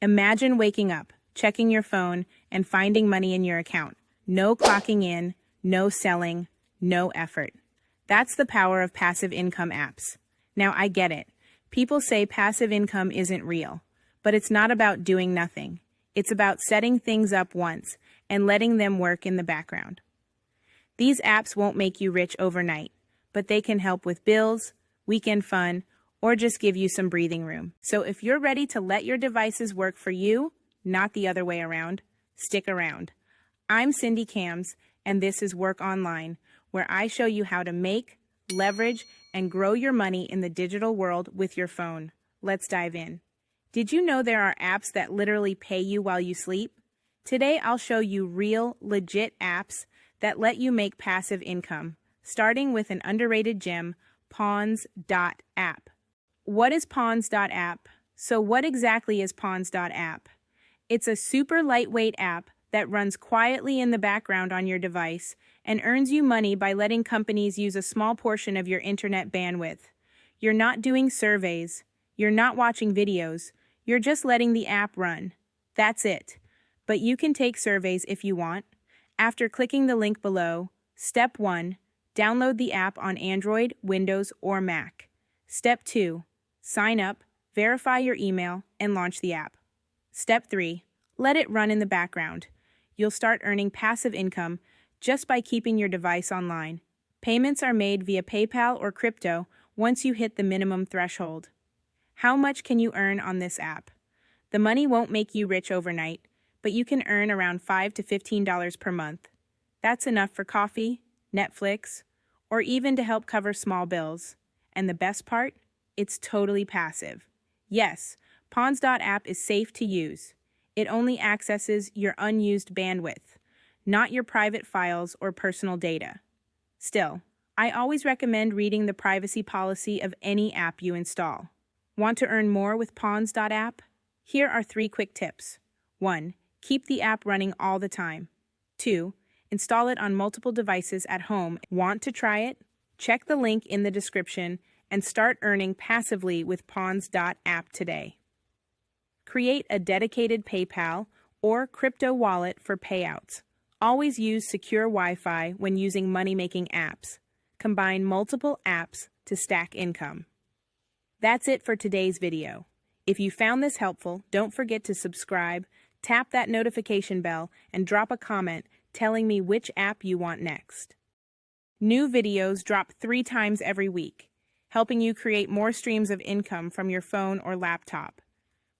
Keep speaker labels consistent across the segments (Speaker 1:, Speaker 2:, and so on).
Speaker 1: Imagine waking up, checking your phone, and finding money in your account. No clocking in, no selling, no effort. That's the power of passive income apps. Now, I get it. People say passive income isn't real, but it's not about doing nothing. It's about setting things up once and letting them work in the background. These apps won't make you rich overnight, but they can help with bills, weekend fun, or just give you some breathing room. So if you're ready to let your devices work for you, not the other way around, stick around. I'm Cindy Cams, and this is Work Online, where I show you how to make, leverage, and grow your money in the digital world with your phone. Let's dive in. Did you know there are apps that literally pay you while you sleep? Today, I'll show you real, legit apps that let you make passive income, starting with an underrated gem, Pawns.app. What is Pawns.app? So what exactly is Pawns.app? It's a super lightweight app that runs quietly in the background on your device and earns you money by letting companies use a small portion of your internet bandwidth. You're not doing surveys. You're not watching videos. You're just letting the app run. That's it. But you can take surveys if you want. After clicking the link below, Step 1, download the app on Android, Windows, or Mac. Step 2, sign up, verify your email, and launch the app. Step 3, let it run in the background. You'll start earning passive income just by keeping your device online. Payments are made via PayPal or crypto once you hit the minimum threshold. How much can you earn on this app? The money won't make you rich overnight, but you can earn around $5 to $15 per month. That's enough for coffee, Netflix, or even to help cover small bills. And the best part? It's totally passive. Yes, Pawns.app is safe to use. It only accesses your unused bandwidth, not your private files or personal data. Still, I always recommend reading the privacy policy of any app you install. Want to earn more with Pawns.app? Here are 3 quick tips. 1. Keep the app running all the time. 2. Install it on multiple devices at home. Want to try it? Check the link in the description and start earning passively with Pawns.app today. Create a dedicated PayPal or crypto wallet for payouts. Always use secure Wi-Fi when using money-making apps. Combine multiple apps to stack income. That's it for today's video. If you found this helpful, don't forget to subscribe, tap that notification bell, and drop a comment telling me which app you want next. New videos drop 3 times every week, helping you create more streams of income from your phone or laptop.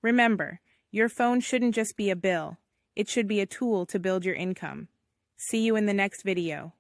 Speaker 1: Remember, your phone shouldn't just be a bill. It should be a tool to build your income. See you in the next video.